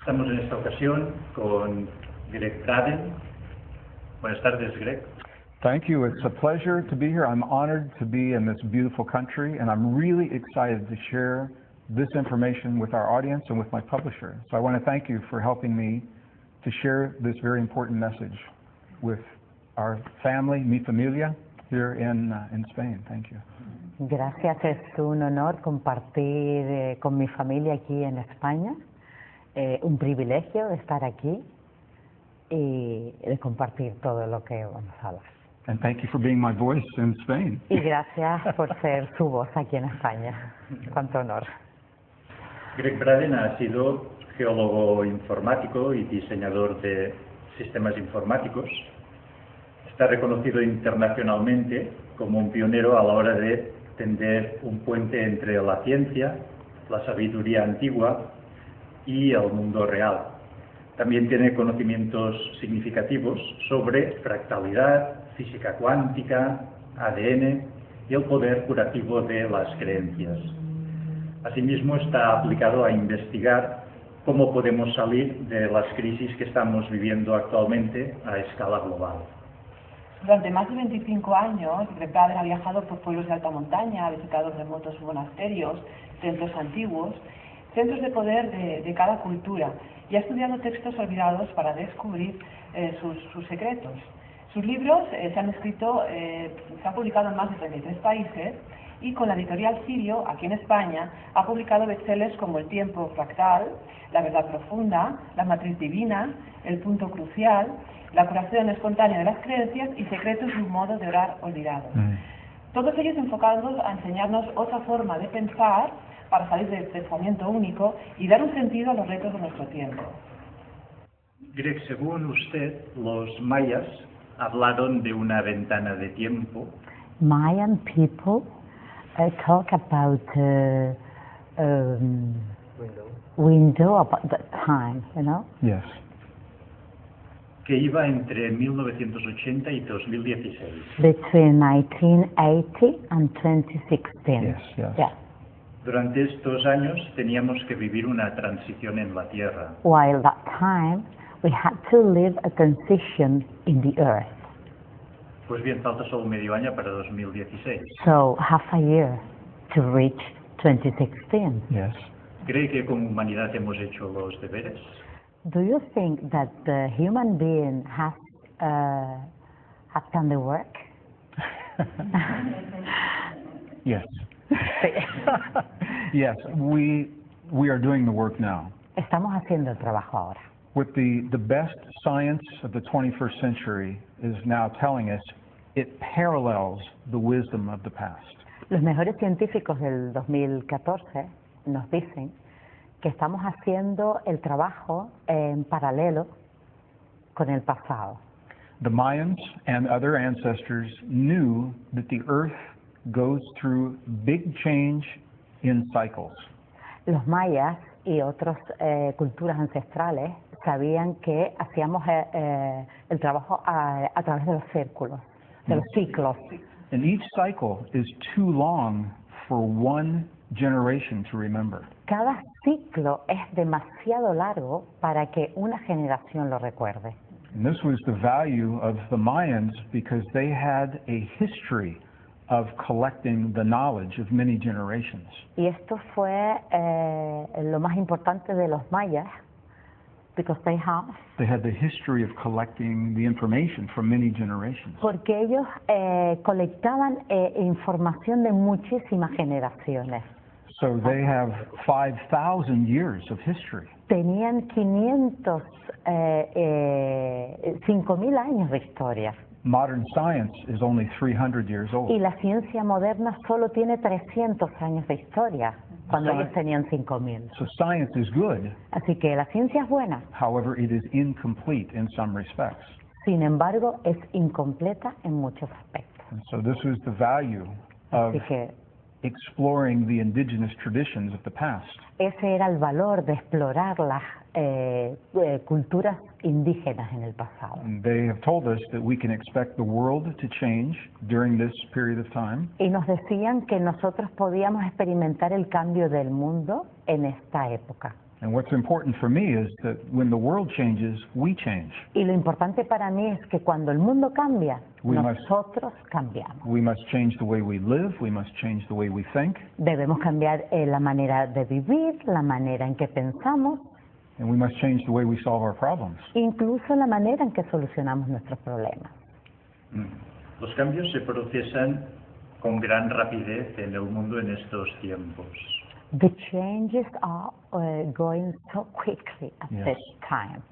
Estamos en esta ocasión con Gregg Braden. Buenas tardes, Gregg. Thank you. It's a pleasure to be here. I'm honored to be in this beautiful country, and I'm really excited to share this information with our audience and with my publisher. So I want to thank you for helping me to share this very important message with our family, mi familia, here in Spain. Thank you. Gracias, es un honor compartir con mi familia aquí en España. Un privilegio de estar aquí y de compartir todo lo que vamos a hablar. And thank you for being my voice in Spain. Y gracias por ser su voz aquí en España. Cuánto honor. Gregg Braden ha sido geólogo informático y diseñador de sistemas informáticos. Está reconocido internacionalmente como un pionero a la hora de tender un puente entre la ciencia, la sabiduría antigua y el mundo real. También tiene conocimientos significativos sobre fractalidad, física cuántica, ADN y el poder curativo de las creencias. Asimismo, está aplicado a investigar cómo podemos salir de las crisis que estamos viviendo actualmente a escala global. Durante más de 25 años, Gregg Braden ha viajado por pueblos de alta montaña, ha visitado remotos monasterios, centros antiguos, centros de poder de cada cultura y ha estudiado textos olvidados para descubrir sus secretos. Sus libros se han publicado en más de 33 países y con la editorial Sirio, aquí en España, ha publicado bestsellers como El tiempo fractal, La verdad profunda, La matriz divina, El punto crucial, La curación espontánea de las creencias y Secretos de un modo de orar olvidado. Todos ellos enfocados a enseñarnos otra forma de pensar para salir del pensamiento único y dar un sentido a los retos de nuestro tiempo. Gregg, según usted, los mayas hablaron de una ventana de tiempo. Mayan people talk about window about the time, you know? Yes. Que iba entre 1980 y 2016. Between 1980 and 2016. Yes, yes. Yeah. Durante estos años teníamos que vivir una transición en la Tierra. While that time we had to live a transition in the earth. Pues bien, falta solo medio año para 2016. So half a year to reach 2016. Yes. ¿Cree que como humanidad hemos hecho los deberes? Do you think that the human being has done the work? Yes. Yes, we are doing the work now. Estamos haciendo el trabajo ahora. What the best science of the 21st century is now telling us, it parallels the wisdom of the past. Los mejores científicos del 2014 nos dicen que estamos haciendo el trabajo en paralelo con el pasado. The Mayans and other ancestors knew that the earth goes through big change in cycles. Los mayas y otras culturas ancestrales sabían que hacíamos el trabajo a través de los círculos, de los ciclos. And each cycle is too long for one generation to remember. Cada ciclo es demasiado largo para que una generación lo recuerde. And this was the value of the Mayans because they had a history of collecting the knowledge of many generations. Y esto fue lo más importante de los mayas, because they had the history of collecting the information from many generations. Porque ellos colectaban información de muchísimas generaciones. So they have 5,000 years of history. Tenían 5.000 años de historia. Modern science is only 300 years old. Y la ciencia moderna solo tiene 300 años de historia, cuando ellos tenían 5.000. So science is good. Así que la ciencia es buena. However, it is incomplete in some respects. Sin embargo, es incompleta en muchos aspectos. And so this was the value of exploring the indigenous traditions of the past. Ese era el valor de explorar las culturas indígenas en el pasado. And they have told us that we can expect the world to change during this period of time. Y nos decían que nosotros podíamos experimentar el cambio del mundo en esta época. And what's important for me is that when the world changes, we change. Y lo importante para mí es que cuando el mundo cambia, We must- nosotros cambiamos. We must change the way we live, we must change the way we think, Debemos cambiar la manera de vivir, la manera en que pensamos, and we must change the way we solve our problems. incluso la manera en que solucionamos nuestros problemas. Los cambios se procesan con gran rapidez en el mundo en estos tiempos. The changes are going so quickly at Yes. this time.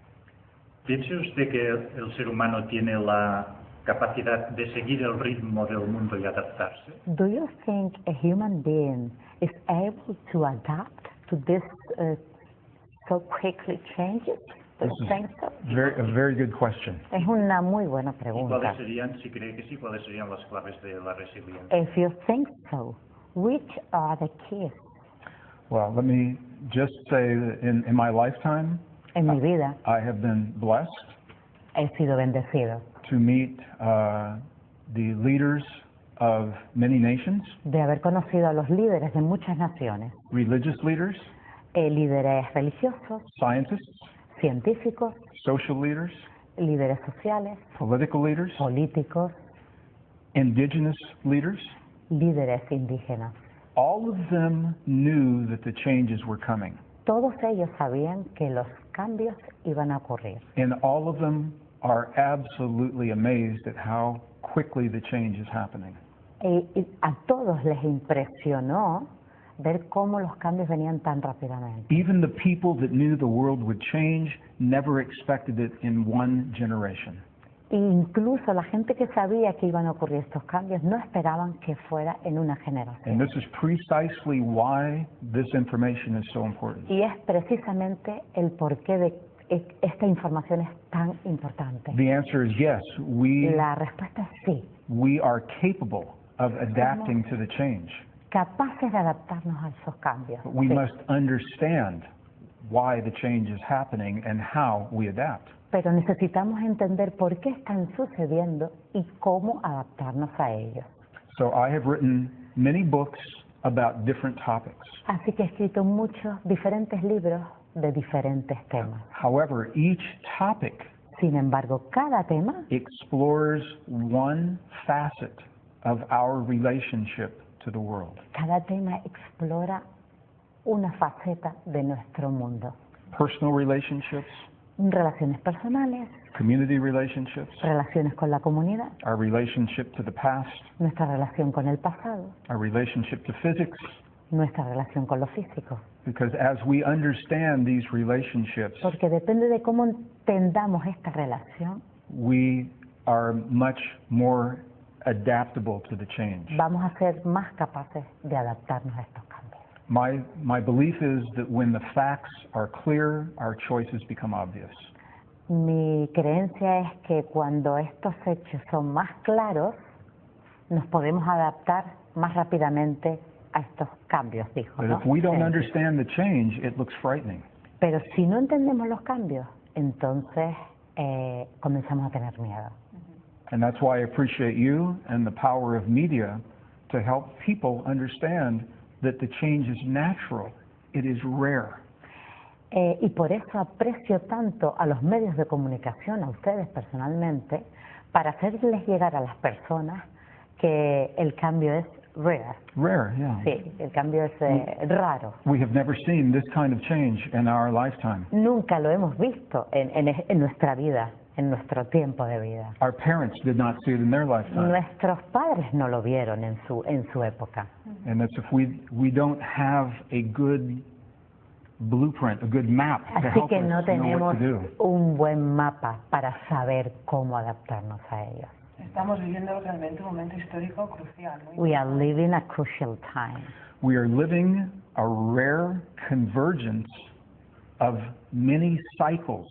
¿Piensa usted que el ser humano tiene la capacidad de seguir el ritmo del mundo y adaptarse? Do you think a human being is able to adapt to this so quickly changes? Do you think so? A very good question. Es una muy buena ¿Y pregunta. cuáles serían, si cree que sí, cuáles serían las claves de la resiliencia? If you think so, which are the keys? Well, let me just say that in my lifetime, En mi vida I have been blessed he sido bendecido to meet the leaders of many nations, de haber conocido a los líderes de muchas naciones, religious leaders, líderes religiosos, scientists, científicos, social leaders, líderes sociales, political leaders, políticos, indigenous leaders. líderes indígenas. All of them knew that the changes were coming, Todos ellos sabían que los cambios iban a ocurrir and all of them are absolutely amazed at how quickly the change is happening. y a todos les impresionó ver cómo los cambios venían tan rápidamente. Even the people that knew the world would change never expected it in one generation. E incluso la gente que sabía que iban a ocurrir estos cambios no esperaban que fuera en una And generación. this is precisely why this information is so important. Y es precisamente el porqué de esta información es tan importante. The answer is yes, La respuesta es sí, we are capable of adapting to the change. capaces de adaptarnos a esos cambios. But we Sí. must understand why the change is happening and how we adapt. Pero necesitamos entender por qué están sucediendo y cómo adaptarnos a ellos. So I have written many books about different topics. Así que he escrito muchos diferentes libros de diferentes temas. However, each topic Sin embargo, cada tema explores one facet of our relationship to the world. Cada tema explora una faceta de nuestro mundo. Personal relationships, Relaciones personales, community relationships, relaciones con la comunidad, our relationship to the past, nuestra relación con el pasado, our relationship to physics, nuestra relación con lo físico. because as we understand these relationships, Porque depende de cómo entendamos esta relación, we are much more adaptable to the change. vamos a ser más capaces de adaptarnos a estos cambios. My belief is that when the facts are clear, our choices become obvious. Mi creencia es que cuando estos hechos son más claros, nos podemos adaptar más rápidamente a estos cambios, dijo, But ¿no? if we don't Sí. understand the change, it looks frightening. Pero si no entendemos los cambios, entonces comenzamos a tener miedo. And that's why I appreciate you and the power of media to help people understand that the change is natural, it is rare. Y por eso aprecio tanto a los medios de comunicación, a ustedes personalmente, para hacerles llegar a las personas que el cambio es rare. Rare, yeah. Sí, el cambio es raro. We have never seen this kind of change in our lifetime. Nunca lo hemos visto en nuestra vida, en nuestro tiempo de vida. Our parents did not see it in their lifetime. Nuestros padres no lo vieron en su época. And that's if we don't have a good blueprint, a good map to Así help que us no know what tenemos to do. un buen mapa para saber cómo adaptarnos a ellos. Estamos viviendo realmente un momento histórico crucial. Muy We are living a crucial time. We are living a rare convergence of many cycles,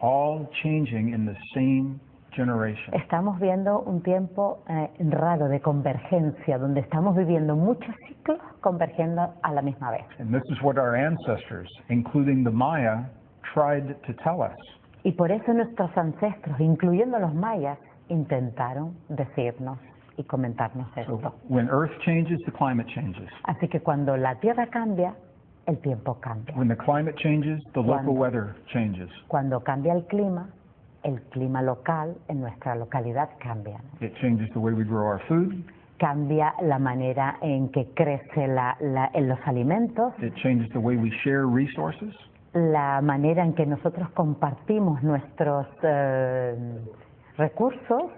all changing in the same generation. Estamos viendo un tiempo raro de convergencia, donde estamos viviendo muchos ciclos convergiendo a la misma vez. And this is what our ancestors, including the Maya, tried to tell us. Y por eso nuestros ancestros, incluyendo los mayas, intentaron decirnos y comentarnos So esto. when Earth changes, the climate changes. Así que cuando la Tierra cambia, el tiempo cambia. When the climate changes, the local weather changes. Cuando cambia el clima local en nuestra localidad cambia. It changes the way we grow our food. Cambia la manera en que crece en los alimentos. It changes the way we share resources. La manera en que nosotros compartimos nuestros recursos.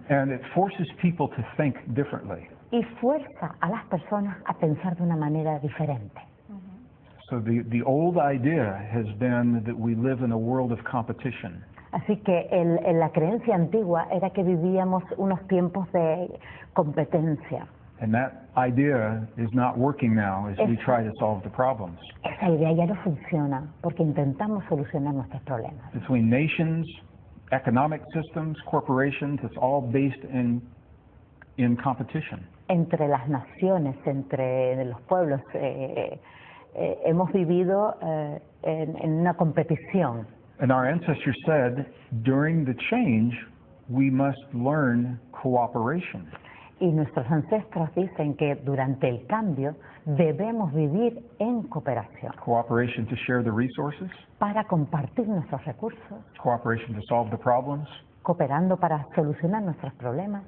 And it forces people to think differently. Y fuerza a las personas a pensar de una manera diferente. So the old idea has been that we live in a world of competition. Así que la creencia antigua era que vivíamos unos tiempos de competencia. And that idea is not working now as we try to solve the problems. Esa idea ya no funciona porque intentamos solucionar nuestros problemas. Between nations, economic systems, corporations, it's all based in competition. Entre las naciones, entre los pueblos, hemos vivido en una competición. And our ancestors said, during the change, we must learn cooperation. Y nuestros ancestros dicen que durante el cambio debemos vivir en cooperación. Cooperation to share the resources. Para compartir nuestros recursos. Cooperation to solve the problems. Cooperando para solucionar nuestros problemas.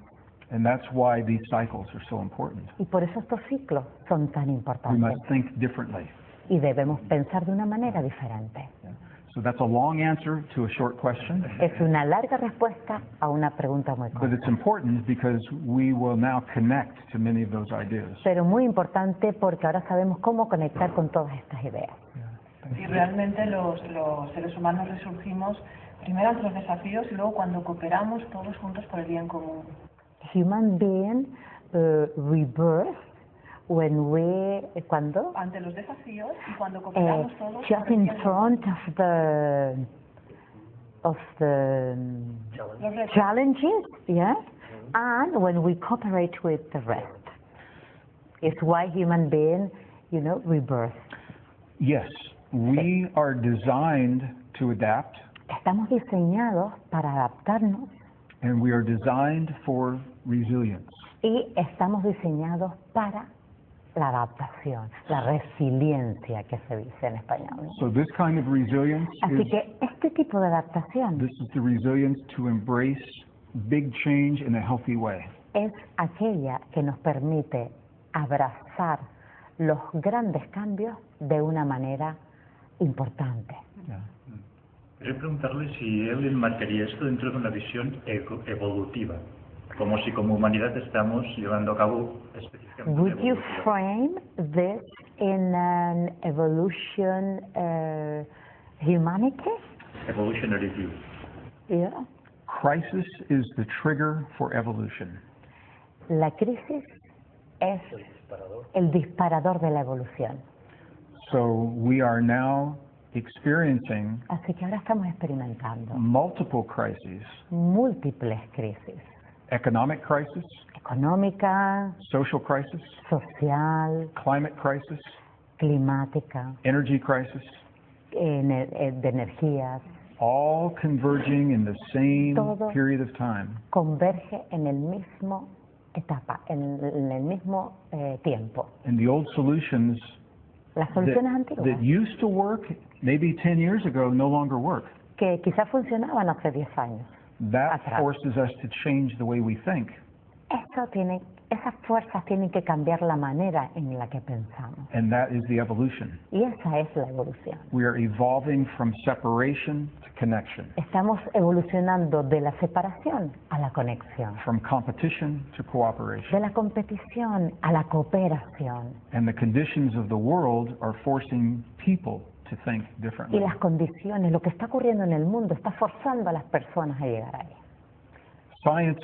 And that's why these cycles are so important. Y por eso estos ciclos son tan importantes. We must think differently. Y debemos pensar de una manera diferente. So that's a long answer to a short question. Es una larga respuesta a una pregunta muy corta. But it's important because we will now connect to many of those ideas. Pero muy importante porque ahora sabemos cómo conectar con todas estas ideas. Y realmente los seres humanos resurgimos primero ante los desafíos y luego cuando cooperamos todos juntos por el bien común. Human being rebirth when we cuando ante los desafíos y cuando cooperamos todos just in front of the challenges, yeah, and when we cooperate with the rest. It's why human being, rebirth. Yes, we are designed to adapt. Estamos diseñados para adaptarnos. And we are designed for resilience. Y estamos diseñados para la adaptación, la resiliencia que se dice en español. So this kind of resilience Así que este tipo de adaptación this is the resilience to embrace big change in a healthy way. Es aquella que nos permite abrazar los grandes cambios de una manera importante. Yeah. Quería preguntarle si él enmarcaría esto dentro de una visión evolutiva, como si como humanidad estamos llevando a cabo específicamente Would you evolutiva. frame this in an evolution humanity? Evolutionary view. Yeah. Crisis is the trigger for evolution. La crisis es el disparador de la evolución. So we are now experiencing Así que ahora estamos experimentando multiple crises. múltiples crisis. Economic crisis, Económica, social crisis, social, climate crisis, climática, energy crisis, de energías, all converging in the same Todo. period of time. converge en el mismo etapa, en el mismo tiempo. And the old solutions Las soluciones that antiguas, used to work maybe 10 years ago no longer work. que quizás funcionaban hace 10 años. That Atrás. forces us to change the way we think. Esas fuerzas tienen que cambiar la manera en la que pensamos. And that is the evolution. Y esa es la evolución. We are evolving from separation to connection, Estamos evolucionando de la separación a la conexión, from competition to de cooperation. la competición a la cooperación. And the conditions of the world are forcing people to think Y differently. las condiciones, lo que está ocurriendo en el mundo, está forzando a las personas a llegar ahí. Science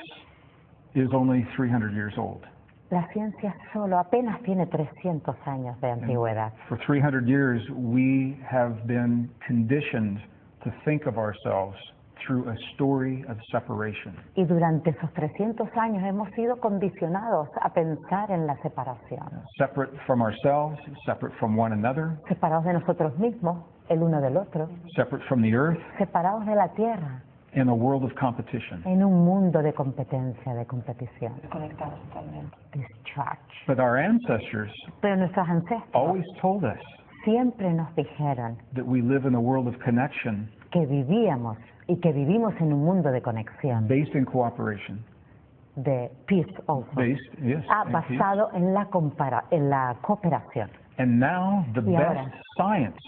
is only 300 years old. La ciencia solo apenas tiene 300 años de antigüedad. For 300 years, we have been conditioned to think of ourselves through a story of separation. Y durante esos 300 años hemos sido condicionados a pensar en la separación. Separate from ourselves, separate from one another, Separados de nosotros mismos, el uno del otro. separate from the earth, Separados de la tierra, in a world of competition. en un mundo de competencia, de competición. Conectados totalmente. Discharge. But our ancestors Pero nuestros ancestros always told us siempre nos dijeron that we live in a world of connection que vivíamos y que vivimos en un mundo de conexión, based in cooperation. de peace also. Based, yes. in peace. Basado en la cooperación. And now the Y ahora, best science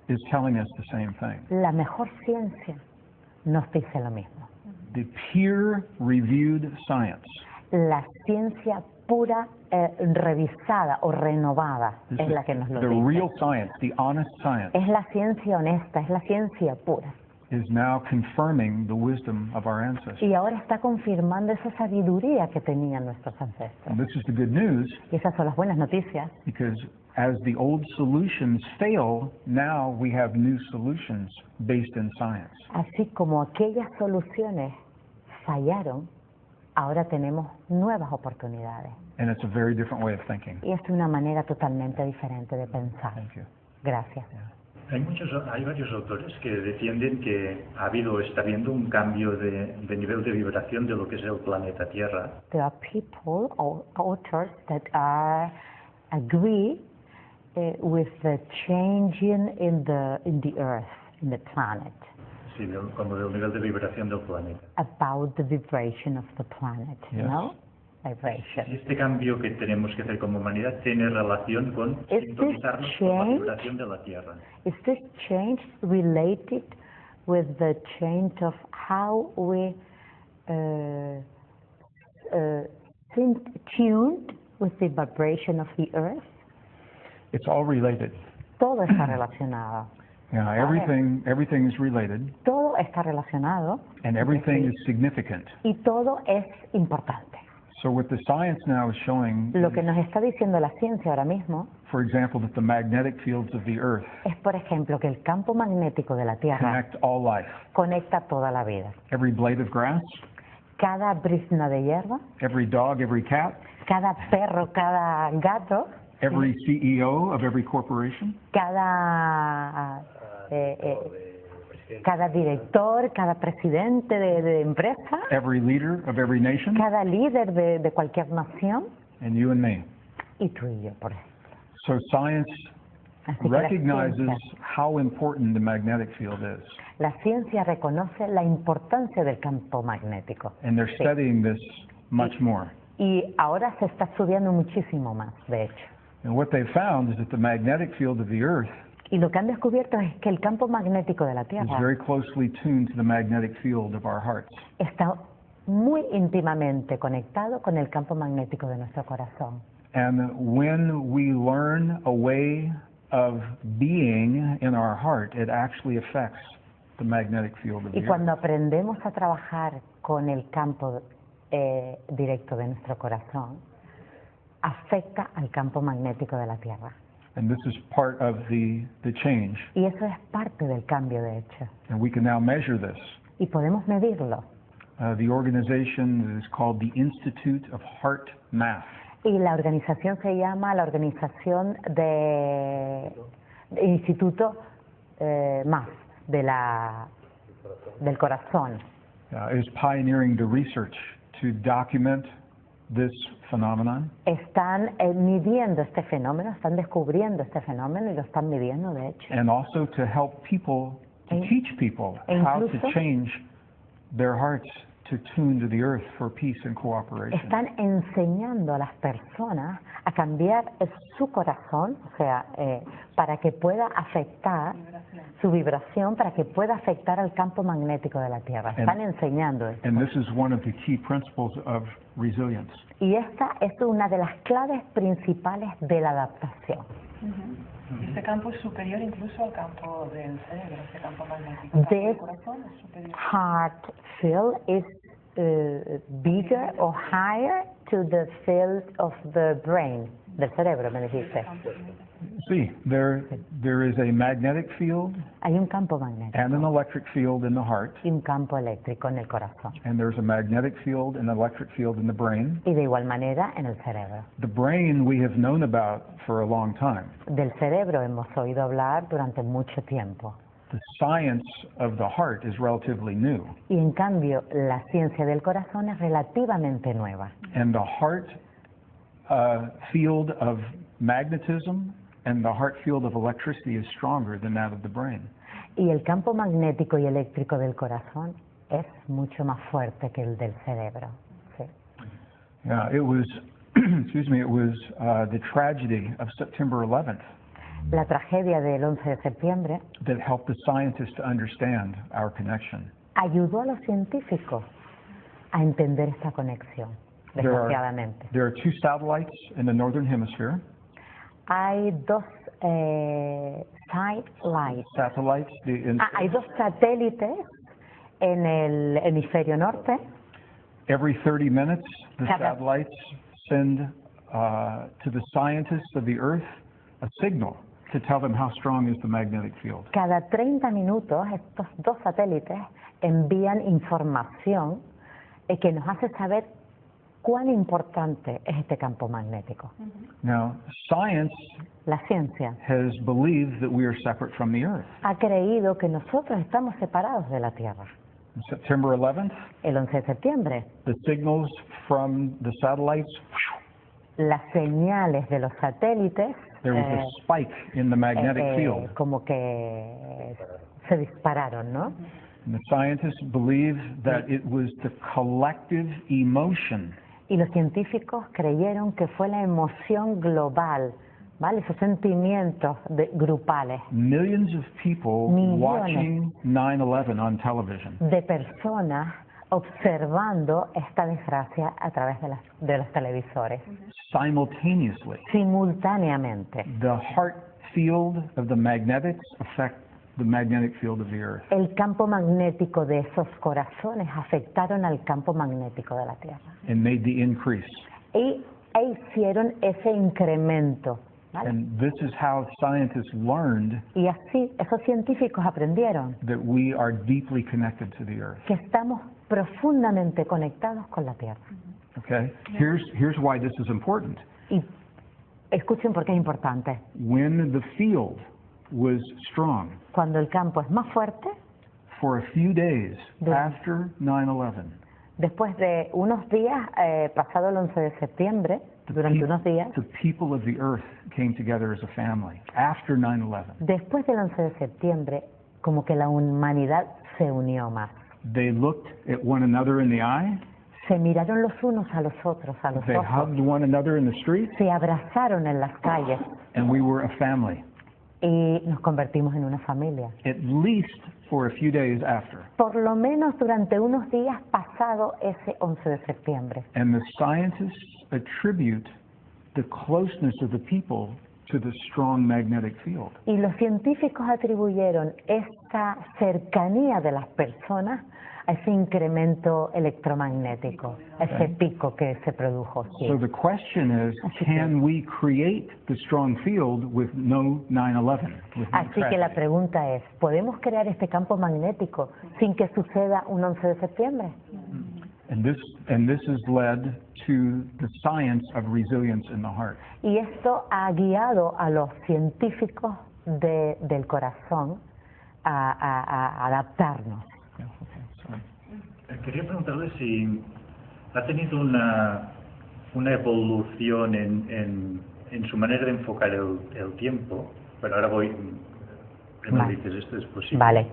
is telling us the same thing. la mejor ciencia nos dice lo mismo. The peer-reviewed science La ciencia pura, revisada o renovada This es is la que nos lo the dice. real science, the honest science, Es la ciencia honesta, es la ciencia pura. is now confirming the wisdom of our ancestors. Y ahora está confirmando esa sabiduría que tenían nuestros ancestros. And this is the good news, Y esas son las buenas noticias, because as the old solutions fail, now we have new solutions based in science. así como aquellas soluciones fallaron, ahora tenemos nuevas oportunidades. And it's a very different way of thinking. Y es una manera totalmente diferente de pensar. Thank you. Gracias. Hay varios autores que defienden que ha habido o está habiendo un cambio de nivel de vibración de lo que es el planeta Tierra. There are people or authors that agree with the changing in the earth, in the planet, Sí, como del nivel de vibración del planeta. about the vibration of the planet, you Yes. know? Y Vibration. este cambio que tenemos que hacer como humanidad tiene relación con Is sintonizarnos this con la change? vibración de la Tierra. Is this change related with the change of how we tuned with the vibration of the earth? It's all related. Todo está relacionado. Yeah, everything is related, Todo está relacionado and everything is significant. y todo es importante. So what the science now is showing, Lo que nos está diciendo la ciencia ahora mismo for example, that the magnetic fields of the earth es, por ejemplo, que el campo magnético de la Tierra connect all life. conecta toda la vida. Every blade of grass, Cada brizna de hierba, every dog, every cat, cada perro, cada gato, every CEO of every corporation, cada director, cada presidente de empresa, every leader of every nation, cada líder de cualquier nación, and you and me. y tú y yo, por ejemplo. So science Así que la recognizes ciencia, how important the magnetic field is, la ciencia reconoce la importancia del campo magnético. and they're Sí. studying this much more. Y ahora se está estudiando muchísimo más, de hecho. And what they found is that the magnetic field of the earth Y lo que han descubierto es que el campo magnético de la is Tierra very closely tuned to the magnetic field of our hearts. está muy íntimamente conectado con el campo magnético de nuestro corazón. And when we learn a way of being in our heart, it actually affects the magnetic field of the Y earth. cuando aprendemos a trabajar con el campo directo de nuestro corazón, afecta al campo magnético de la Tierra. And this is part of the change. Y eso es parte del cambio, de hecho. And we can now measure this. Y podemos medirlo. The organization is called the Institute of Heart Math. Y la organización se llama la Organización de Instituto más del Corazón. Is pioneering the research to document this phenomenon. Están midiendo este fenómeno, están descubriendo este fenómeno y lo están midiendo, de hecho. And also to help people, to teach people e how to incluso- change their hearts to tune to the earth for peace and cooperation. Están enseñando a las personas a cambiar su corazón, o sea, para que pueda afectar su vibración, para que pueda afectar al campo magnético de la Tierra. Están enseñando eso. And this is one of the key principles of resilience. Y esta es una de las claves principales de la adaptación. Y este campo es superior incluso al campo del cerebro, este campo magnético. El campo This del corazón es superior. heart field is bigger or higher to the field of the brain, del cerebro, me dijiste. See, there is a magnetic field Hay un campo magnético and an electric field in the heart, y un campo eléctrico en el corazón. and there's a magnetic field and an electric field in the brain. Y de igual manera en el cerebro. The brain we have known about for a long time. Del cerebro hemos oído hablar durante mucho tiempo. The science of the heart is relatively new, Y en cambio, la ciencia del corazón es relativamente nueva. and the heart field of magnetism and the heart field of electricity is stronger than that of the brain. Y el campo magnético y eléctrico del corazón es mucho más fuerte que el del cerebro. Sí. Yeah, it was, excuse me, it was the tragedy of September 11th La tragedia del 11 de septiembre that helped the scientists to understand our connection. ayudó a los científicos a entender esta conexión, desgraciadamente. There are two satellites in the northern hemisphere. Hay dos Satellites, hay dos satélites en el hemisferio norte. every 30 minutes, the Cada- satellites send to the scientists of the Earth a signal to tell them how strong is the magnetic field. Cada 30 minutos estos dos satélites envían información que nos hace saber cuán importante es este campo magnético. Now, science La ciencia has believed that we are separate from the Earth. ha creído que nosotros estamos separados de la Tierra. On September 11th, El 11 de septiembre, the signals from the satellites, las señales de los satélites there was a spike in the magnetic field. como que se dispararon, ¿no? And the scientists believe that it was the collective emotion Y los científicos creyeron que fue la emoción global, ¿vale? Esos sentimientos grupales millions of people Millones. watching 9/11 on television. de personas observando esta desgracia a través de los televisores, Simultaneously, simultáneamente. the heart field of the magnetics affect the magnetic field of the Earth. El campo magnético de esos corazones afectaron al campo magnético de la Tierra And made the increase. e hicieron ese incremento, ¿vale? And this is how scientists learned Y así esos científicos aprendieron that we are deeply connected to the Earth. que estamos profundamente conectados con la Tierra. Okay? Here's why this is important. Y escuchen por qué es importante. When the field was strong, Cuando el campo es más fuerte, for a few days Yeah. after 9/11, después de unos días, pasado el 11 de septiembre, the durante peop- unos días, the people of the Earth came together as a family after 9/11. después del 11 de septiembre, como que la humanidad se unió más. They looked at one another in the eye. Se miraron los unos a los otros, a los They ojos, hugged one another in the streets, se abrazaron en las calles and we were a family, y nos convertimos en una familia. at least for a few days after. Por lo menos durante unos días pasado ese 11 de septiembre. And the scientists attribute the closeness of the people to the strong magnetic field. Y los científicos atribuyeron esta cercanía de las personas a ese incremento electromagnético, a ese pico que se produjo. Sí. So the question is, can we create the strong field with no 9/11? with no Así que la tragedy? pregunta es, ¿podemos crear este campo magnético sin que suceda un 11 de septiembre? And this has led to the science of resilience in the heart. Y esto ha guiado a los científicos del corazón a adaptarnos. Yeah, okay, sorry. Quería preguntarle si ha tenido una evolución en su manera de enfocar el tiempo, pero ahora primero Vale. dices, esto es posible. Vale.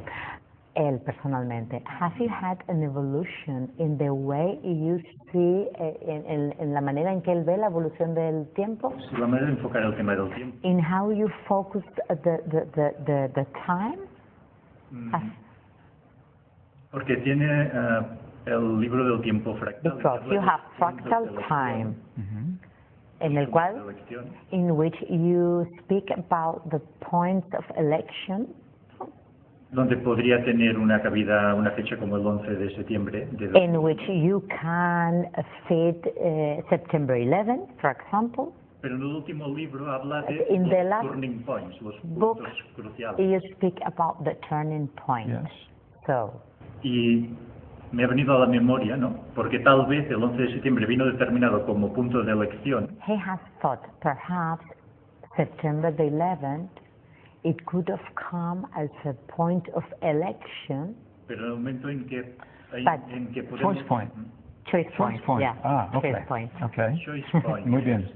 Él personalmente, have you had an evolution in the way you see, en la manera en que él ve la evolución del tiempo? Sí, la manera de enfocar el tema del tiempo. In how you focused the time? Has- Porque tiene el libro del tiempo fractal. Because you have fractal time, Mhm. en el cual, in which you speak about the points of election, donde podría tener una cabida, una fecha como el 11 de septiembre. in which you can fit September 11, for example. Pero en el último libro habla de In the los last turning points, los book, puntos cruciales. you speak about the turning point. Yes. So, Y me ha venido a la memoria, ¿no? Porque tal vez el 11 de septiembre vino determinado como punto de elección, he has thought perhaps September the 11th, it could have come as a point of election, pero en el momento en que But podemos... choice point. Choice point. Yeah. Okay. Choice point. Okay. Choice point. Muy bien.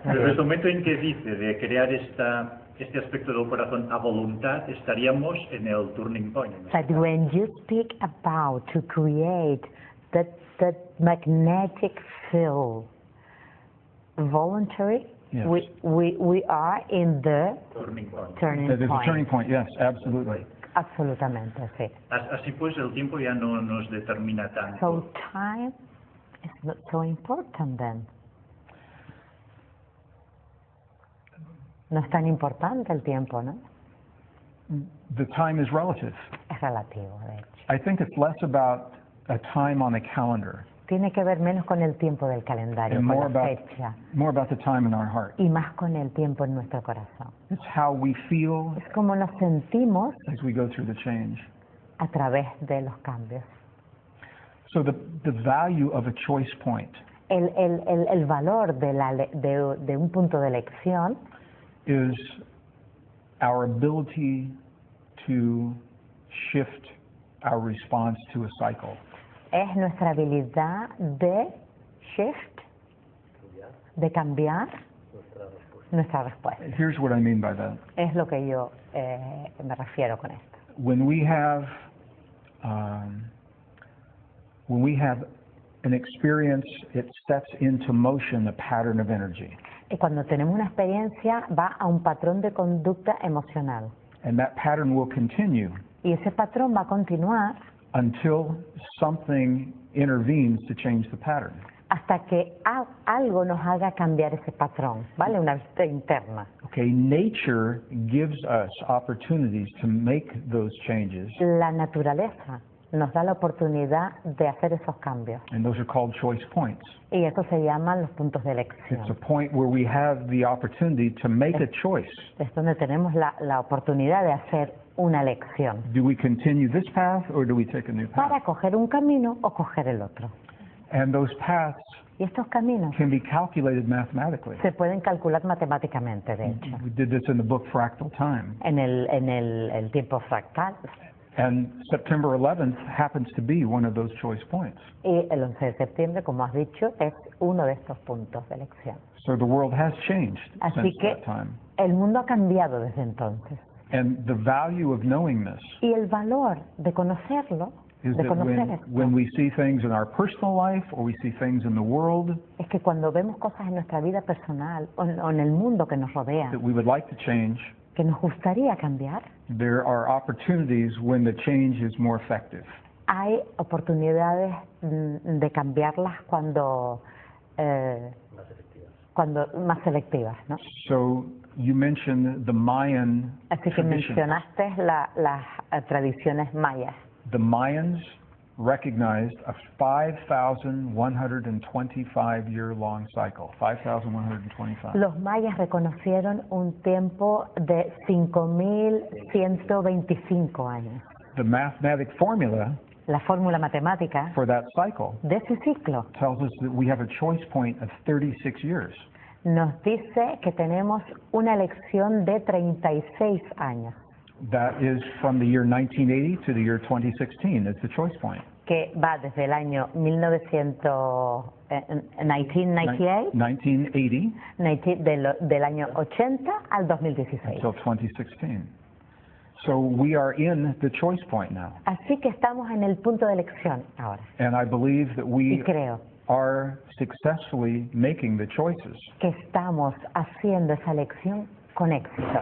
Pero el momento en que dice de crear este aspecto del corazón a voluntad, estaríamos en el turning point. But when you speak about to create that magnetic field, voluntary, Yes. we are in the Turning point. turning There's a point. turning point, yes, absolutely. Absolutamente, sí. Así pues, el tiempo ya no nos determina tanto. So time is not so important then. No es tan importante el tiempo, ¿no? The time is relative. Es relativo, de hecho. I think it's less about a time on a calendar Tiene que ver menos con el tiempo del calendario, and con more la about, fecha, more about the time in our heart. y más con el tiempo en nuestro corazón. It's how we feel Es como nos sentimos as we go through the change. a través de los cambios. So the value of a choice point El valor de un punto de elección is our ability to shift our response to a cycle. es nuestra habilidad de shift, de cambiar nuestra respuesta. Here's what I mean by that. Es lo que yo me refiero con esto. When we have an experience, it sets into motion a pattern of energy. Y cuando tenemos una experiencia, va a un patrón de conducta emocional. And that pattern will continue Y ese patrón va a continuar until something intervenes to change the pattern. hasta que algo nos haga cambiar ese patrón, ¿vale? Una vista interna. Okay, nature gives us opportunities to make those changes, La naturaleza nos da la oportunidad de hacer esos cambios. and those are called choice points. Y eso se llaman los puntos de It's a elección. point where we have the opportunity to make a choice. Es donde tenemos la oportunidad de hacer una elección. Do we continue this path or do we take a new path? Para coger un camino o coger el otro. And those paths Y estos caminos can be calculated mathematically. se pueden calcular matemáticamente, de hecho. We did this in the book Fractal Time. En el tiempo fractal. And September 11th happens to be one of those choice points. Y el 11 de septiembre, como has dicho, es uno de estos puntos de elección. So the world has changed Así since que that time. el mundo ha cambiado desde entonces. And the value of knowing this Y el valor de conocerlo, is de that conocer esto, when we see things in our personal life or we see things in the world es que cuando vemos cosas en nuestra vida personal o en el mundo que nos rodea, that we would like to change, que nos gustaría cambiar, there are opportunities when the change is more effective. hay oportunidades de cambiarlas cuando más selectivas, ¿no? So you mentioned the Mayan Así que tradition. mencionaste las tradiciones mayas. The Mayans recognized a 5,125-year-long cycle. 5,125. Los mayas reconocieron un tiempo de 5.125 años. The mathematic formula La fórmula matemática for that cycle de ese ciclo tells us that we have a choice point of 36 years. nos dice que tenemos una elección de 36 años, That is from the year 1980 to the year 2016. It's the choice point. que va desde el año 1998, 1980 del año 80 al 2016. until 2016. So we are in the choice point now. Así que estamos en el punto de elección ahora. And I believe that Y we creo are successfully making the choices. que estamos haciendo esa elección con éxito.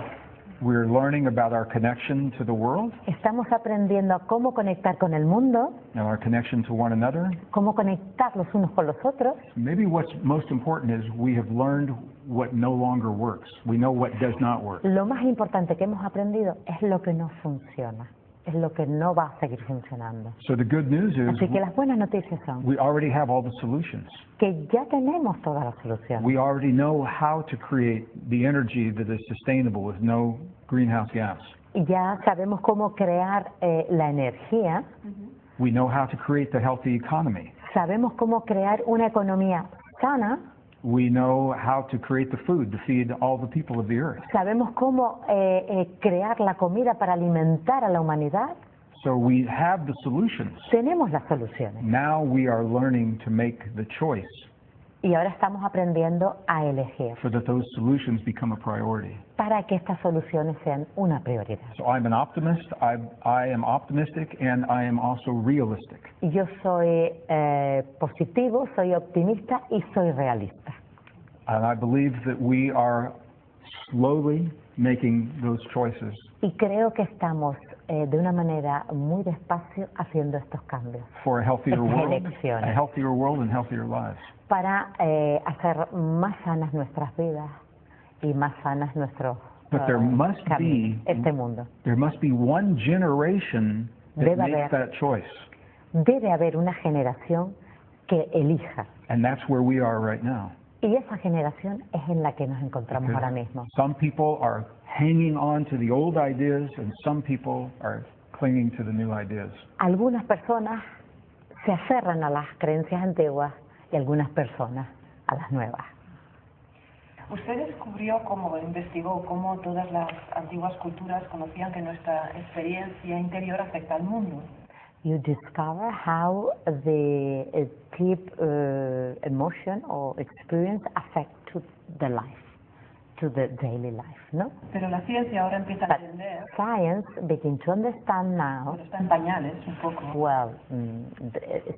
We're learning about our connection to the world Estamos aprendiendo cómo conectar con el mundo, and our connection to one another. cómo conectar los unos con los otros. Maybe what's most important is we have learned what no longer works. We know what does not work. Lo más importante que hemos aprendido es lo que no funciona, es lo que no va a seguir funcionando. So the good news is Así que las buenas noticias son we already have all the solutions. que ya tenemos todas las soluciones. We already know how to create the energy that is sustainable with no greenhouse gas. Ya sabemos cómo crear la energía, We know how to create the healthy economy. sabemos cómo crear una economía sana, We know how to create the food to feed all the people of the earth. sabemos cómo crear la comida para alimentar a la humanidad. So we have the solutions. Tenemos las soluciones. Now we are learning to make the choice Y ahora estamos aprendiendo a elegir so that those solutions become a priority. para que estas soluciones sean una prioridad. So I'm an optimist. I am optimistic, and I am also realistic. Yo soy positivo, soy optimista y soy realista. And I believe that we are slowly making those choices Y creo que estamos de una manera muy despacio haciendo estos cambios for a healthier Estas world, elecciones. a healthier world and healthier lives. para hacer más sanas nuestras vidas y más sanas nuestros But there must caminos, be este mundo. one generation that Debe makes haber. that choice. Debe haber una generación que elija. And that's where we are right now. Y esa generación es en la que nos encontramos Because ahora mismo. some people are hanging on to the old ideas, and some people are clinging to the new ideas. Algunas personas se aferran a las creencias antiguas y algunas personas a las nuevas. Usted descubrió investigó cómo todas las antiguas culturas conocían que nuestra experiencia interior afecta al mundo. You discover how the deep emotion or experience affect to the life, to the daily life, no? Pero la ciencia ahora empieza a But entender, science begin to understand now. pero está en pañales un poco, Well,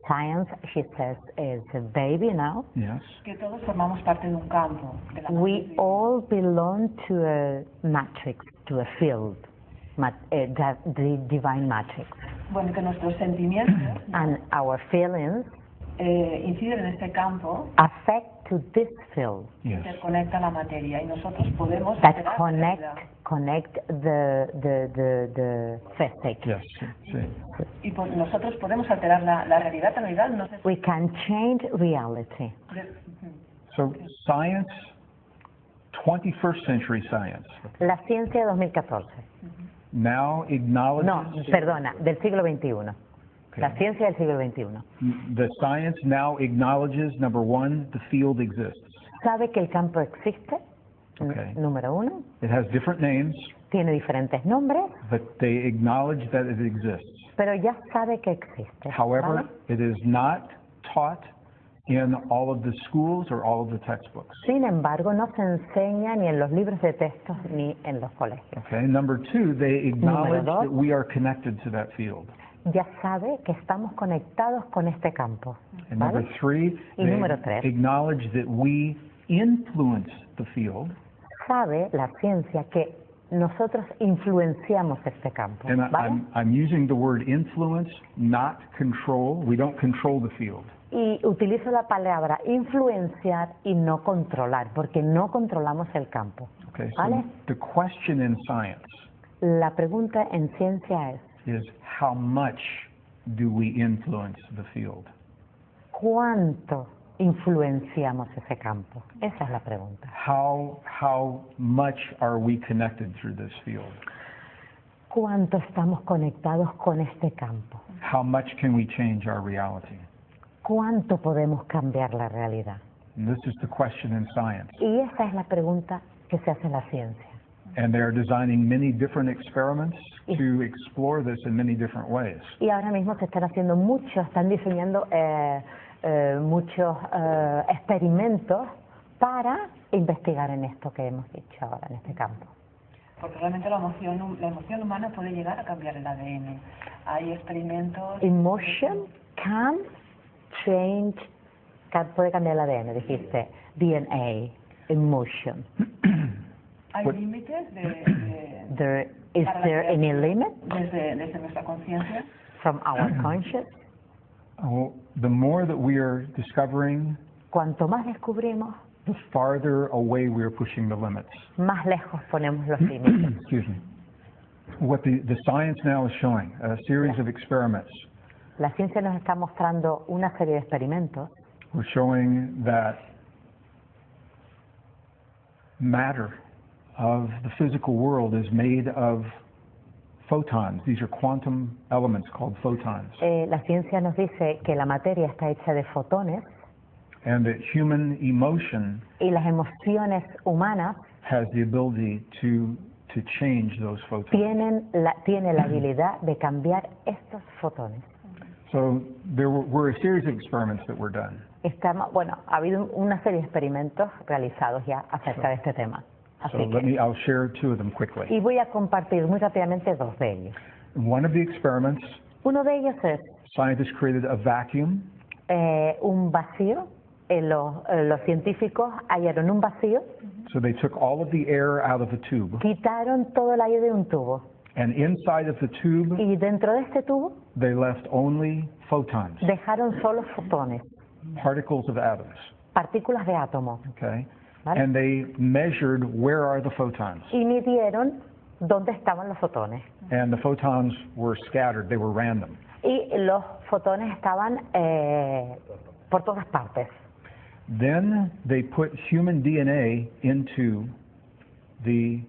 science, she says, is a baby now. Yes. que todos formamos parte de un campo, de la We matriz. all belong to a matrix, to a field, the divine matrix. Bueno, que nuestros sentimientos And our feelings inciden en este campo affect to this field Yes. que conecta la materia y nosotros podemos that alterar la realidad. connect the physics. Yes. See. Y nosotros podemos alterar la realidad, no sé si- We can change reality. So science, 21st century science, La ciencia de 2014. now acknowledges No, perdona, del siglo XXI. La Okay. ciencia del siglo XXI. The science now acknowledges, number one, the field exists. Sabe que el campo existe, Okay. número uno, It has different names, tiene diferentes nombres, but they acknowledge that it exists. pero ya sabe que existe. However, ¿vale? it is not taught in all of the schools or all of the textbooks. Sin embargo, no se enseña ni en los libros de textos ni en los colegios. Okay. Number two, they acknowledge Número dos. that we are connected to that field. Ya sabe que estamos conectados con este campo. And number ¿vale? three, Y número tres. they acknowledge that we influence the field. Sabe la ciencia que nosotros influenciamos este campo. And ¿vale? I'm using the word influence, not control. We don't control the field. Y utilizo la palabra influenciar y no controlar, porque no controlamos el campo. Okay, so ¿vale? the question in science La pregunta en ciencia es, is how much do we influence the field? ¿cuánto influenciamos ese campo? Esa es la pregunta. How much are we connected through this field? ¿Cuánto estamos conectados con este campo? How much can we change our reality? ¿Cuánto podemos cambiar la realidad? And this is the question in science. Y esa es la pregunta que se hace en la ciencia. And they are designing many different experiments to explore this in many different ways. Y ahora mismo se están haciendo muchos, están diseñando muchos experimentos para investigar en esto que hemos dicho ahora, en este campo. porque realmente la emoción humana puede llegar a cambiar el ADN. Hay experimentos... Emotion can change, puede cambiar el ADN, dijiste, DNA, emotion. ¿Hay límites Is there any limit desde nuestra conciencia? from our conscious? Well, the more that we are discovering, Cuanto más descubrimos, the farther away we are pushing the limits. más lejos ponemos los límites. Excuse me. What the science now is showing, a series of experiments, La ciencia nos está mostrando una serie de experimentos. we're showing that matter of the physical world is made of photons. These are quantum elements called photons. La ciencia nos dice que la materia está hecha de fotones And that human emotion y las emociones humanas has the ability to to change those photons. Tiene la habilidad de cambiar estos fotones. So there were a series of experiments that were done. Bueno, ha habido una serie de experimentos realizados ya acerca de este tema. So I'll share two of them quickly. Y voy a compartir muy rápidamente dos de ellos. One of the experiments, Uno de ellos es scientists created a vacuum. Un vacío. Los científicos hallaron un vacío. So they took all of the air out of the tube. Quitaron todo el aire de un tubo. And inside of the tube, Y dentro de este tubo they left only photons, dejaron solo fotones, particles of atoms. partículas de átomos. Okay? ¿Vale? And they measured where are the photons. Y midieron dónde estaban los fotones. And the photons were scattered, they were random. Y los fotones estaban por todas partes. Then they put human DNA into the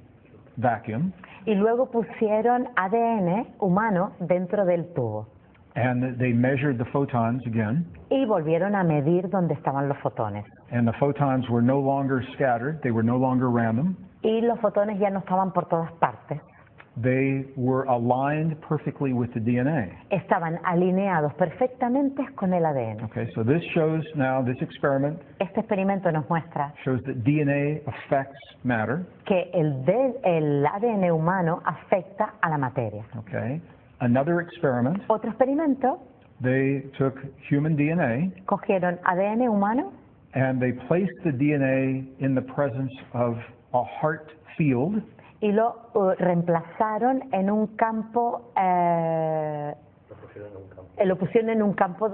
vacuum. Y luego pusieron ADN humano dentro del tubo. And they measured the photons again. Y volvieron a medir dónde estaban los fotones. And the photons were no longer scattered, they were no longer random. Y los fotones ya no estaban por todas partes. They were aligned perfectly with the DNA. Estaban alineados perfectamente con el ADN. Okay, so this shows now, this experiment Este experimento nos muestra shows that DNA affects matter. que el ADN humano afecta a la materia. Okay. Another experiment, Otro experimento, they took human DNA cogieron ADN humano and they placed the DNA in the presence of a heart field. y lo reemplazaron en un campo, lo pusieron en un campo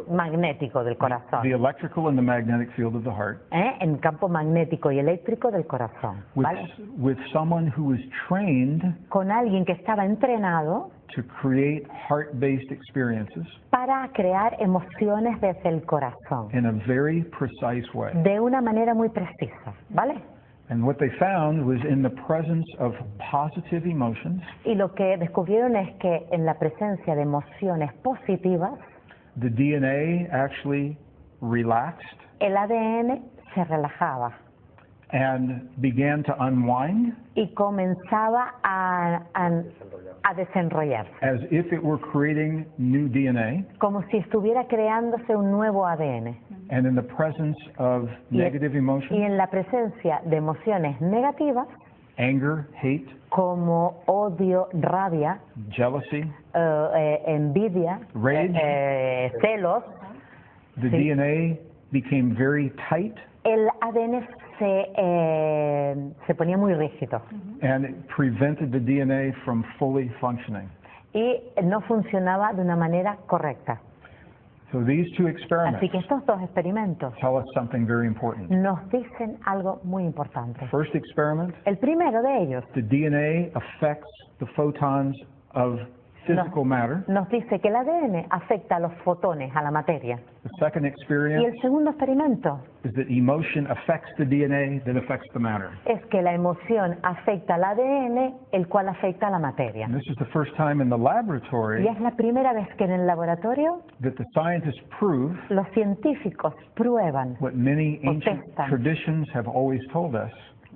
magnético del corazón. The electrical and the magnetic field of the heart. En campo magnético y eléctrico del corazón. ¿Vale? With someone who was trained Con alguien que estaba entrenado to create heart-based experiences para crear emociones desde el corazón. in a very precise way. De una manera muy precisa, ¿vale? And what they found was in the presence of positive emotions, Y lo que descubrieron es que en la presencia de emociones positivas, the DNA actually relaxed el ADN se relajaba and began to unwind y comenzaba a desenrollarse, as if it were creating new DNA. como si estuviera creándose un nuevo ADN. And in the presence of negative Y emotions, en la presencia de emociones negativas, anger, hate, como odio, rabia, jealousy, envidia, rage, celos, the DNA became very tight el ADN se ponía muy rígido and it prevented the DNA from fully functioning. y no funcionaba de una manera correcta. So these two experiments Así que estos dos experimentos tell us something very important. nos dicen algo muy importante. First experiment, El primero de ellos the DNA affects the photons of physical matter. nos dice que el ADN afecta a los fotones, a la materia. The second Y experience el segundo experimento is that emotion affects the DNA that affects the matter. es que la emoción afecta al ADN, el cual afecta a la materia. And this is the first time in the laboratory Y es la primera vez que en el laboratorio that the scientists prove los científicos prueban what many ancient Protestan. traditions have always told us.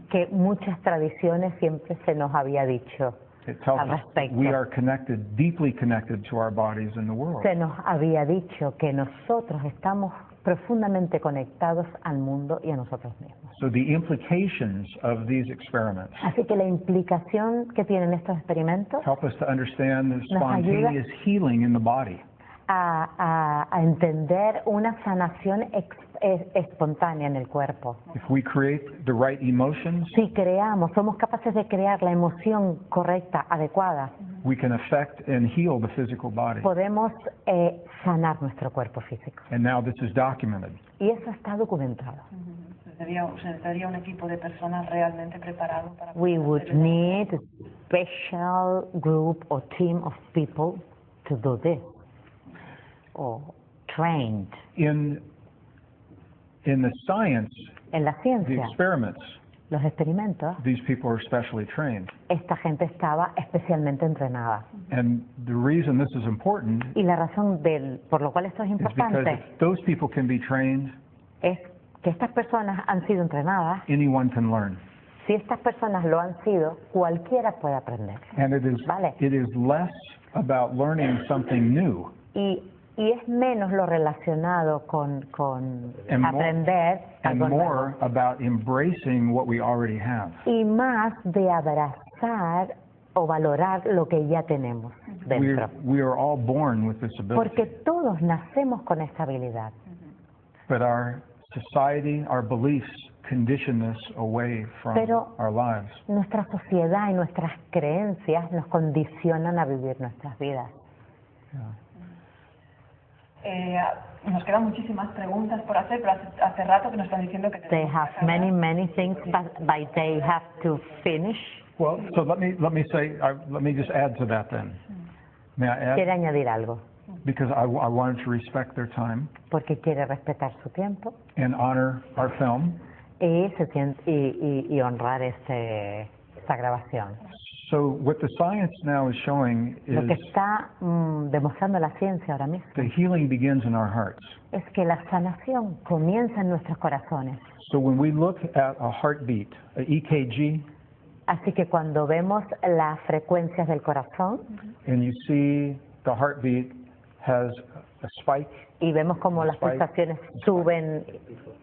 que muchas tradiciones siempre se nos había dicho. It tells Al us that respecto. we are connected, deeply connected to our bodies and the world. Se nos había dicho que nosotros estamos profundamente conectados al mundo y a nosotros mismos. So the implications of these experiments Así que la implicación que tienen estos experimentos help us to understand the Nos ayuda. spontaneous healing in the body. a entender una sanación espontánea en el cuerpo. If we create the right emotions, Si somos capaces de crear la emoción correcta, adecuada, we can affect and heal the physical body. podemos sanar nuestro cuerpo físico. And now this is documented. Y eso está documentado. Se necesitaría un equipo de personas realmente preparado para We poder would hacer eso. need a special group or team of people to do this, or trained. In the science, En la the ciencia, experiments, los experimentos, these people are specially trained. esta gente estaba especialmente entrenada. And the reason this is important Y la razón por lo cual esto es is because importante if those people can be trained, es que estas personas han sido entrenadas, anyone can learn. Si estas personas lo han sido, cualquiera puede aprender. And it is, Vale. it is less about learning something new Y es menos lo relacionado con And more- aprender and algo nuevo. more about embracing what we already have. Y más de abrazar o valorar lo que ya tenemos dentro. We are all born with this Porque ability, todos nacemos con esta habilidad. but our society, our beliefs condition this away from Pero- our lives. Nuestra sociedad y nuestras creencias nos condicionan a vivir nuestras vidas. Nos quedan muchísimas preguntas por hacer, pero hace rato que nos están diciendo que They tenemos have que acabar. many things, but they have to finish. Well, so let me say, let me just add to that then. May I Quiere add? añadir algo, Because I wanted to respect their time porque quiere respetar su tiempo and honor our film. y honrar esta grabación. So what the science now is showing Lo que is está demostrando la ciencia ahora mismo the healing begins in our hearts. es que la sanación comienza en nuestros corazones. So when we look at a heartbeat, a EKG, Así que cuando vemos las frecuencias del corazón and you see the heartbeat has a spike, y vemos como las Spike. pulsaciones suben,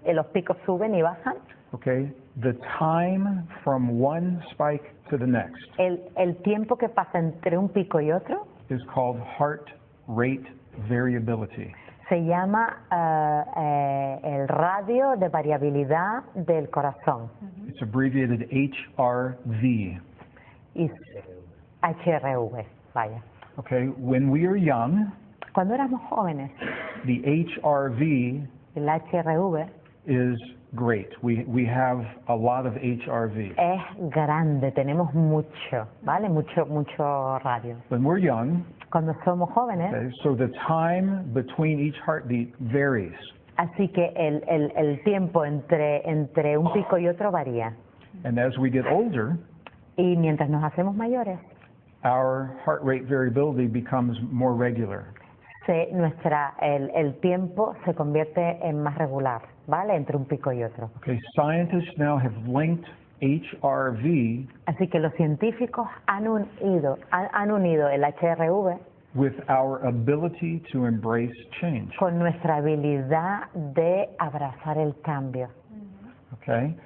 los picos suben y bajan, okay, the time from one spike to the next el tiempo que pasa entre un pico y otro is called heart rate variability. se llama el radio de variabilidad del corazón, It's abbreviated HRV. y HRV, vaya. Okay, when we are young, Cuando éramos jóvenes, the HRV el HRV is great. We have a lot of HRV. es grande, tenemos mucho, ¿vale? Mucho radio. When we're young, Cuando somos jóvenes, okay, so the time between each heartbeat varies. así que el tiempo entre un pico y otro varía. And as we get older, Y mientras nos hacemos mayores, our heart rate variability becomes more regular. el tiempo se convierte en más regular, ¿vale? Entre un pico y otro. Okay, scientists now have linked HRV Así que los científicos han unido el HRV with our ability to embrace change. con nuestra habilidad de abrazar el cambio. Okay,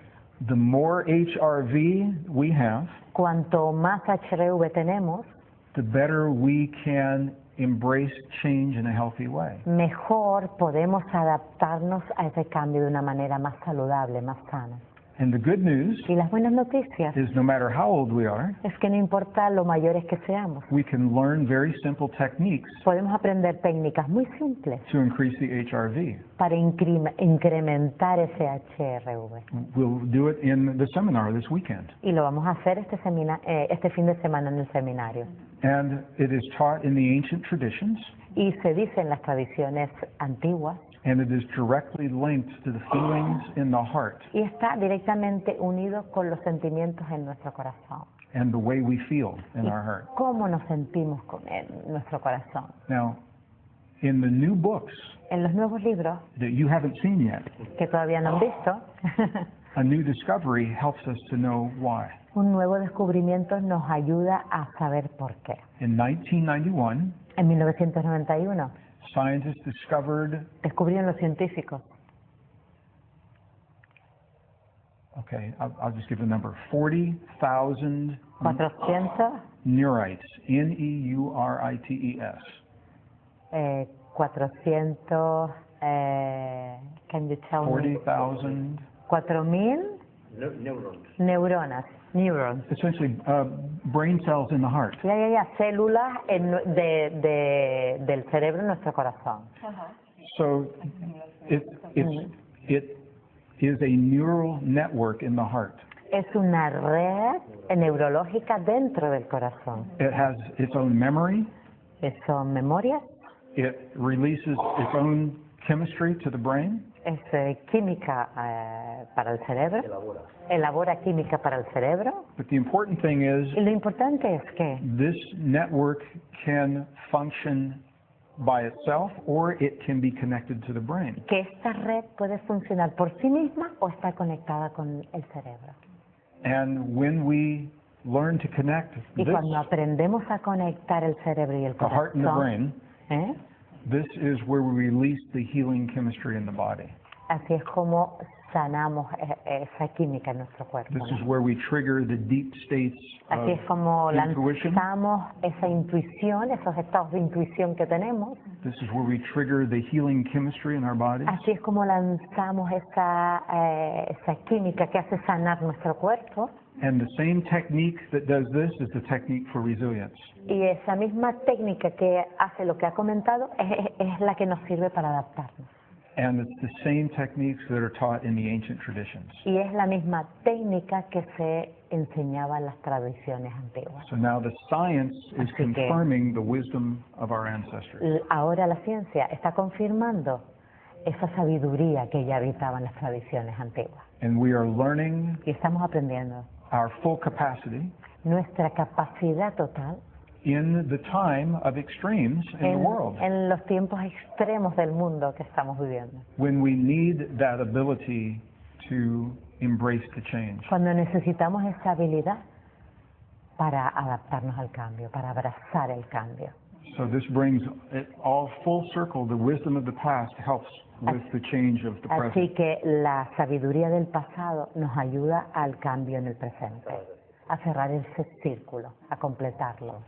the more HRV we have, Cuanto más HRV tenemos, the better we can embrace change in a healthy way. mejor podemos adaptarnos a ese cambio de una manera más saludable, más sana. And the good news Y las buenas noticias is no matter how old we are, es que no importa lo mayores que seamos, we can learn very simple techniques podemos aprender técnicas muy simples to increase the HRV. para incrementar ese HRV. We'll do it in the seminar this weekend. Y lo vamos a hacer este fin de semana en el seminario. And it is taught in the ancient traditions, Y se dice en las tradiciones antiguas, and it is directly linked to the feelings in the heart y está directamente unido con los sentimientos en nuestro corazón. and the way we feel in Y our heart. cómo nos sentimos en nuestro corazón. Now, in the new books En los nuevos libros, that you haven't seen yet, que todavía no han visto, a new discovery helps us to know why. un nuevo descubrimiento nos ayuda a saber por qué. In 1991, En 1991 scientists discovered, descubrieron los científicos, okay, I'll just give the number, 40,000 400, neurites, Neurites. 400, can you tell me? 40,000, 4.000 neuronas, neurons. essentially brain cells in the heart. Ya, células del cerebro en nuestro corazón. Ajá. So it is a neural network in the heart. Es una red neurológica dentro del corazón. It has its own memory. Son memorias, It releases its own chemistry to the brain. es química para el cerebro, elabora química para el cerebro. But the important thing is Y lo importante es que this network can function by itself or it can be connected to the brain. esta red puede funcionar por sí misma o está conectada con el cerebro. And when we learn to connect Y this, cuando aprendemos a conectar el cerebro y el the heart and the corazón, brain, this is where we release the healing chemistry in the body. así es como sanamos esa química en nuestro cuerpo. This ¿no? is where we trigger the deep states of Así es como intuition. lanzamos esa intuición, esos estados de intuición que tenemos. This is where we trigger the healing chemistry in our bodies. Así es como lanzamos esa química que hace sanar nuestro cuerpo. And the same technique that does this is the technique for resilience. Y esa misma técnica que hace lo que ha comentado es la que nos sirve para adaptarnos. And it's the same techniques that are taught in the ancient traditions. Y es la misma técnica que se enseñaba en las tradiciones antiguas. So now the science is Así que- confirming the wisdom of our ancestors. Ahora la ciencia está confirmando esa sabiduría que ya habitaba en las tradiciones antiguas. And we are learning Y estamos aprendiendo our full capacity nuestra capacidad total in the time of extremes in the world, en los tiempos extremos del mundo que estamos viviendo. when we need that ability to embrace the change. Cuando necesitamos esa habilidad para adaptarnos al cambio, para abrazar el cambio. So this brings it all full circle. The wisdom of the past helps with the change of the present. Así que la sabiduría del pasado nos ayuda al cambio en el presente, a cerrar ese círculo, a completarlo.